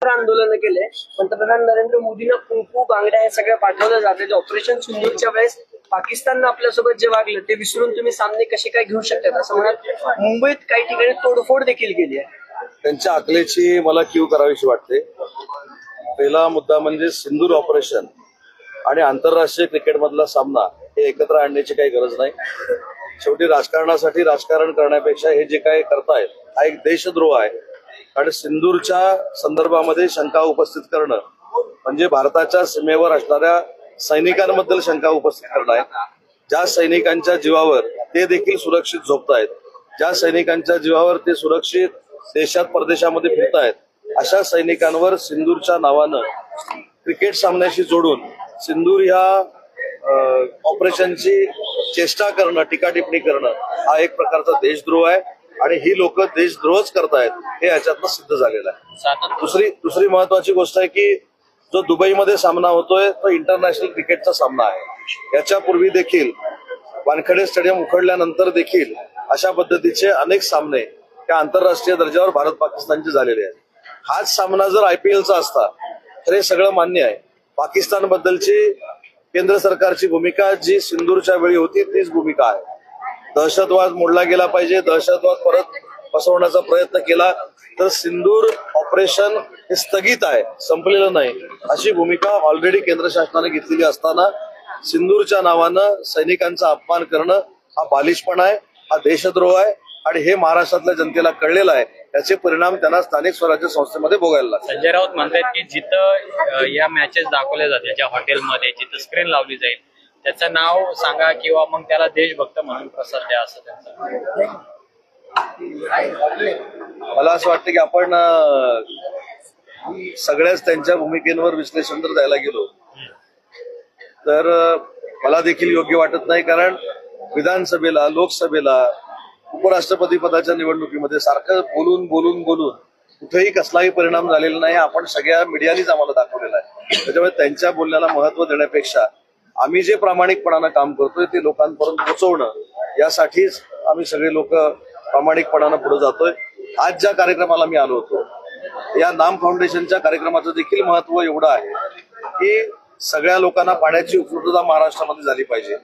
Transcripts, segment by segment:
आंदोलन केले. पंतप्रधान नरेंद्र मोदींना कुंकू बांगड्या हे सगळं पाठवलं जाते. ऑपरेशन सिंदूरच्या वेळेस पाकिस्ताननं आपल्यासोबत जे वागलं ते विसरून तुम्ही सामने कसे काय घेऊ शकतात असं म्हणत मुंबईत काही ठिकाणी तोडफोड देखील केली आहे. त्यांच्या अकलेची मला कीव करावीशी वाटते. पहिला मुद्दा म्हणजे सिंदूर ऑपरेशन आणि आंतरराष्ट्रीय क्रिकेट मधला सामना हे एकत्र आणण्याची काही गरज नाही. शेवटी राजकारणासाठी राजकारण करण्यापेक्षा हे जे काय करतायत हा एक देशद्रोह आहे. कारण सिंदूरच्या संदर्भामध्ये शंका उपस्थित करणं म्हणजे भारताच्या सीमेवर असणाऱ्या सैनिकांबद्दल शंका उपस्थित करणं आहे. ज्या सैनिकांच्या जीवावर ते देखील सुरक्षित झोपतायत, ज्या सैनिकांच्या जीवावर ते सुरक्षित देशात परदेशामध्ये फिरतायत, अशा सैनिकांवर सिंदूरच्या नावानं क्रिकेट सामन्याशी जोडून सिंदूर ह्या ऑपरेशनची चेष्टा करणं, टीका टिप्पणी करणं हा एक प्रकारचा देशद्रोह आहे आणि ही लोक देशद्रोहच करतायत हे याच्यातनं सिद्ध झालेलं आहे. दुसरी महत्वाची गोष्ट आहे की जो दुबईमध्ये सामना होतोय तो इंटरनॅशनल क्रिकेटचा सामना आहे. याच्यापूर्वी देखील वानखेडे स्टेडियम उखडल्यानंतर देखील अशा पद्धतीचे अनेक सामने त्या आंतरराष्ट्रीय दर्जावर भारत पाकिस्तानचे झालेले आहेत. हाच सामना जर IPLचा असता तर हे सगळं मान्य आहे. पाकिस्तान बद्दलची केंद्र सरकारची भूमिका जी सिंदूरच्या वेळी होती तीच भूमिका आहे. दहशतवाद मोडला गेला पाहिजे, दहशतवाद परत पसरवण्याचा प्रयत्न केला तर सिंदूर ऑपरेशन हे स्थगित आहे, संपलेलं नाही अशी भूमिका ऑलरेडी केंद्र शासनाने घेतलेली असताना सिंदूरच्या नावानं सैनिकांचा अपमान करणं हा बालिशपणा आहे, हा देशद्रोह आहे आणि हे महाराष्ट्रातल्या जनतेला कळलेलं आहे. याचे परिणाम त्यांना स्थानिक स्वराज्य संस्थेमध्ये भोगायला लागतात. संजय राऊत म्हणतात की जिथं या मॅचेस दाखवल्या जातील, ज्या हॉटेलमध्ये जिथं स्क्रीन लावली जाईल त्याचं नाव सांगा किंवा मग त्याला देशभक्त म्हणून प्रसाद द्या असं त्यांचं. मला असं वाटतं की आपण सगळ्याच त्यांच्या भूमिकेवर विश्लेषण जर द्यायला गेलो तर मला देखील योग्य वाटत नाही. कारण विधानसभेला, लोकसभेला, उपराष्ट्रपती पदाच्या निवडणुकीमध्ये सारखं बोलून बोलून बोलून कुठेही कसलाही परिणाम झालेला नाही. आपण सगळ्या मीडियानीच आम्हाला दाखवलेला आहे. त्याच्यामुळे त्यांच्या बोलण्याला महत्व देण्यापेक्षा आम्ही जे प्रामाणिकपणानं काम करतोय ते लोकांपर्यंत पोहोचवणं यासाठीच आम्ही सगळे लोक प्रामाणिकपणानं पुढे जातोय. आज ज्या कार्यक्रमाला मी आलो होतो या नाम फाउंडेशनच्या कार्यक्रमाचं देखील महत्व एवढं आहे की सगळ्या लोकांना पाण्याची उपलब्धता महाराष्ट्रामध्ये झाली पाहिजे,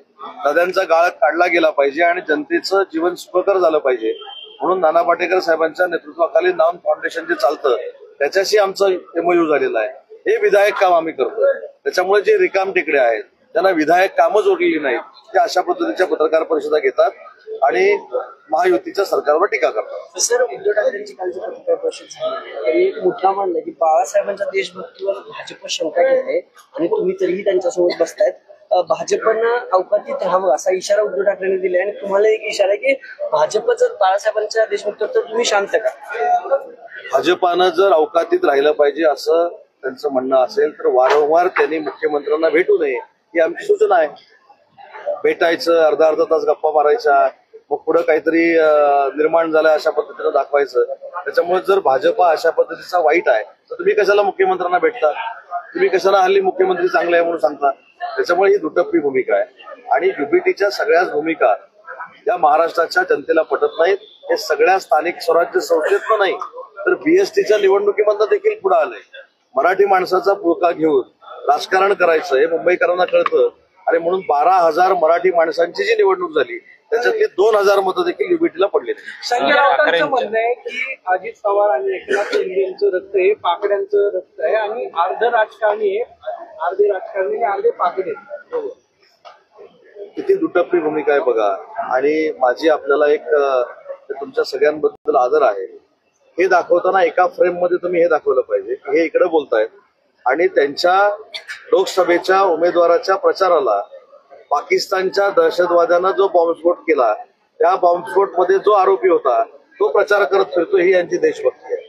नद्यांचा गाळ काढला गेला पाहिजे आणि जनतेचं जीवन सुखकर झालं पाहिजे. म्हणून नाना पाटेकर साहेबांच्या नेतृत्वाखाली नाम फाउंडेशन जे चालतं त्याच्याशी आमचं MOU झालेलं आहे. हे विधायक काम आम्ही करतोय. त्याच्यामुळे जे रिकाम टेकडे आहेत त्यांना विधायक कामं जोडलेली नाहीत ते अशा पद्धतीच्या पत्रकार परिषदा घेतात आणि महायुतीच्या सरकारवर टीका करतात. सर, उद्धव ठाकरेंची कालची पत्रकार परिषद झाली, त्यांनी एक मुद्दा मांडला की बाळासाहेबांच्या देशभक्तीवर भाजप शंका घेते आणि तुम्ही तरीही त्यांच्यासोबत बसतायत. भाजपनं अवकातीत राहावं असा इशारा उद्धव ठाकरेंनी दिला आणि तुम्हाला एक इशारा आहे की भाजप जर बाळासाहेबांच्या देशभक्तीवर तर तुम्ही शांत का? भाजपानं जर अवकातीत राहिलं पाहिजे असं त्यांचं म्हणणं असेल तर वारंवार त्यांनी मुख्यमंत्र्यांना भेटू नये ही आमची सूचना आहे. भेटायचं, अर्धा तास गप्पा मारायच्या, मग पुढे काहीतरी निर्माण झालं अशा पद्धतीनं दाखवायचं. त्याच्यामुळे जर भाजपा अशा पद्धतीचा वाईट आहे तर तुम्ही कशाला मुख्यमंत्र्यांना भेटता? तुम्ही कशाला हल्ली मुख्यमंत्री चांगले आहे म्हणून सांगता? त्याच्यामुळे ही दुटप्पी भूमिका आहे आणि UBTच्या सगळ्याच भूमिका या महाराष्ट्राच्या जनतेला पटत नाहीत. हे सगळ्या स्थानिक स्वराज्य संस्थेत नाही तर BSTच्या निवडणुकीमधनं देखील पुढे आलंय. मराठी माणसाचा पुळका घेऊन राजकारण करायचं हे मुंबईकरांना कळतं आणि म्हणून 12,000 मराठी माणसांची जी निवडणूक झाली त्याच्यातली 2,000 मतं देखील UBTला पडली. संजय राऊतांचं म्हणणं आहे की अजित पवार आणि एकनाथ शिंदे यांचं रक्त हे पाकड्यांचं रक्त आहे आणि अर्ध राजकारणी आहे, अर्धे राजकारणी अर्धे पाकडे. किती दुटप्पी भूमिका आहे बघा. आणि माझी आपल्याला एक तुमच्या सगळ्यांबद्दल आदर आहे. हे दाखवताना एका फ्रेम मध्ये तुम्ही हे दाखवलं पाहिजे की हे इकडे बोलतायत आणि त्यांच्या लोकसभेच्या उमेदवाराच्या प्रचाराला पाकिस्तानच्या दहशतवाद्यानं जो बॉम्बस्फोट केला त्या बॉम्बस्फोटमध्ये जो आरोपी होता तो प्रचार करत फिरतो ही यांची देशभक्ती आहे.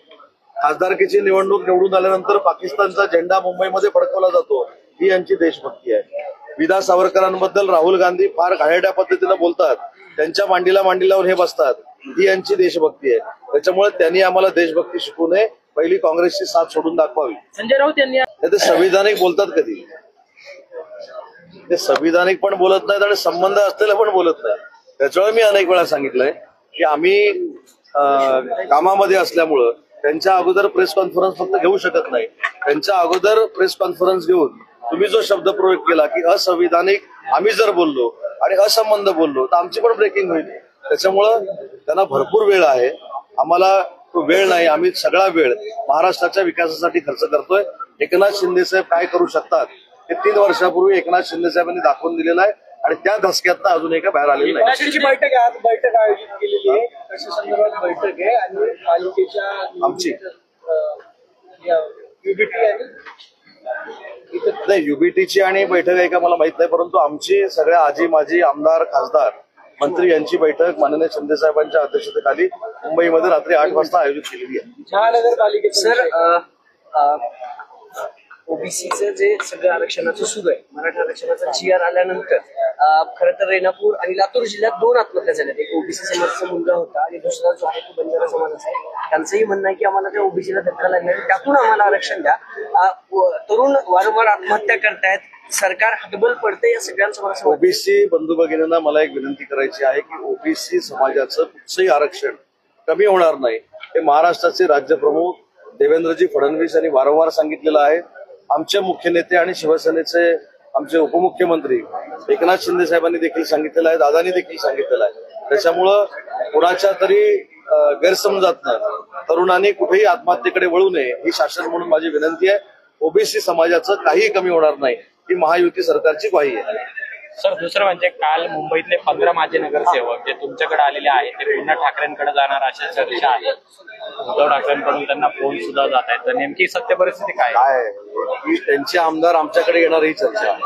खासदारकीची निवडणूक निवडून आल्यानंतर पाकिस्तानचा झेंडा मुंबईमध्ये फडकवला जातो ही यांची देशभक्ती आहे. विदा सावरकरांबद्दल राहुल गांधी फार घाणेरड्या पद्धतीनं बोलतात, त्यांच्या मांडीला लावून हे बसतात ही यांची देशभक्ती आहे. त्याच्यामुळे त्यांनी आम्हाला देशभक्ती शिकवू नये, पहिली काँग्रेसची साथ सोडून दाखवावी. संजय राऊत यांनी ते संविधानिक बोलतात कधी? ते संविधानिक पण बोलत नाहीत आणि संबंध असलेलं पण बोलत नाही. त्याच्यामुळे मी अनेक वेळा सांगितलंय की आम्ही कामामध्ये असल्यामुळं त्यांच्या अगोदर प्रेस कॉन्फरन्स फक्त घेऊ शकत नाही, त्यांच्या अगोदर प्रेस कॉन्फरन्स घेऊन तुम्ही जो शब्द प्रयोग केला की असंविधानिक आम्ही जर बोललो आणि असंबंध बोललो तर आमची पण ब्रेकिंग होईल. त्याच्यामुळं त्यांना भरपूर वेळ आहे, आम्हाला तो वेळ नाही. आम्ही सगळा वेळ महाराष्ट्राच्या विकासासाठी खर्च करतोय. एकनाथ शिंदे साहेब काय करू शकतात हे 3 वर्षापूर्वी एकनाथ शिंदे साहेबांनी दाखवून दिलेलं आहे आणि त्या धसक्यात अजून एका बाहेर आलेलं नाही. नाशिकची बैठक आज बैठक आयोजित केलेली आहे, कशा संदर्भात बैठक आहे आणि पालिकेच्या आमची युबीटी आणि नाही, युबीटीची आणि बैठक आहे का मला माहित नाही, परंतु आमची सगळ्या आजी माजी आमदार खासदार मंत्री यांची बैठक माननीय शिंदे साहेबांच्या अध्यक्षतेखाली मुंबईमध्ये रात्री 8 वाजता आयोजित केलेली आहे. महानगरपालिकेचं सर ओबीसीचं जे सगळं आरक्षणाचं सुरू आहे, मराठा आरक्षणाचा GR आल्यानंतर खरं तर रेणापूर आणि लातूर जिल्ह्यात 2 आत्महत्या झाल्या. एक ओबीसी समाजाचा मुलगा होता आणि दुसरा जो आहे तो बंजारा समाजाचा आहे. त्यांचंही म्हणणं आहे की आम्हाला त्या ओबीसीला धक्का लागला, त्यातून आम्हाला आरक्षण द्या. तरुण वारंवार आत्महत्या करतायत, सरकार हतबल पडते या सगळ्यांचं. ओबीसी बंधू भगिनींना मला एक विनंती करायची आहे की ओबीसी समाजाचं कुठचंही आरक्षण कमी होणार नाही. हे महाराष्ट्राचे राज्यप्रमुख देवेंद्रजी फडणवीस यांनी वारंवार सांगितलेलं आहे. आमचे मुख्य नेते आणि शिवसेनेचे आमचे उपमुख्यमंत्री एकनाथ शिंदे साहेबांनी देखील सांगितलेलं आहे, दादांनी देखील सांगितलेलं आहे. त्याच्यामुळं कुणाच्या तरी गैरसमजातनं तरुणांनी कुठेही आत्महत्येकडे वळू नये ही शासन म्हणून माझी विनंती आहे. ओबीसी समाजाचं काही कमी होणार नाही ही महायुती सरकारची ग्वाही आहे. सर, दुसरं म्हणजे काल मुंबईतले 15 माजी नगरसेवक जे तुमच्याकडे आलेले आहेत ते पुन्हा ठाकरेंकडे जाणार अशा चर्चा आहे. उद्धव ठाकरेंकडून त्यांना फोन सुद्धा जात आहेत, तर नेमकी सत्य परिस्थिती काय काय की त्यांचे आमदार आमच्याकडे येणार ही चर्चा आहे.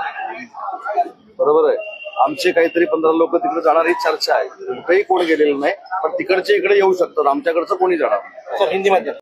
बरोबर आहे, आमचे काहीतरी 15 लोक तिकडे जाणार ही चर्चा आहे. कुठेही कोण गेलेलं नाही, पण तिकडचे इकडे येऊ शकतात, आमच्याकडचं कोणी जाणार. हिंदीमध्ये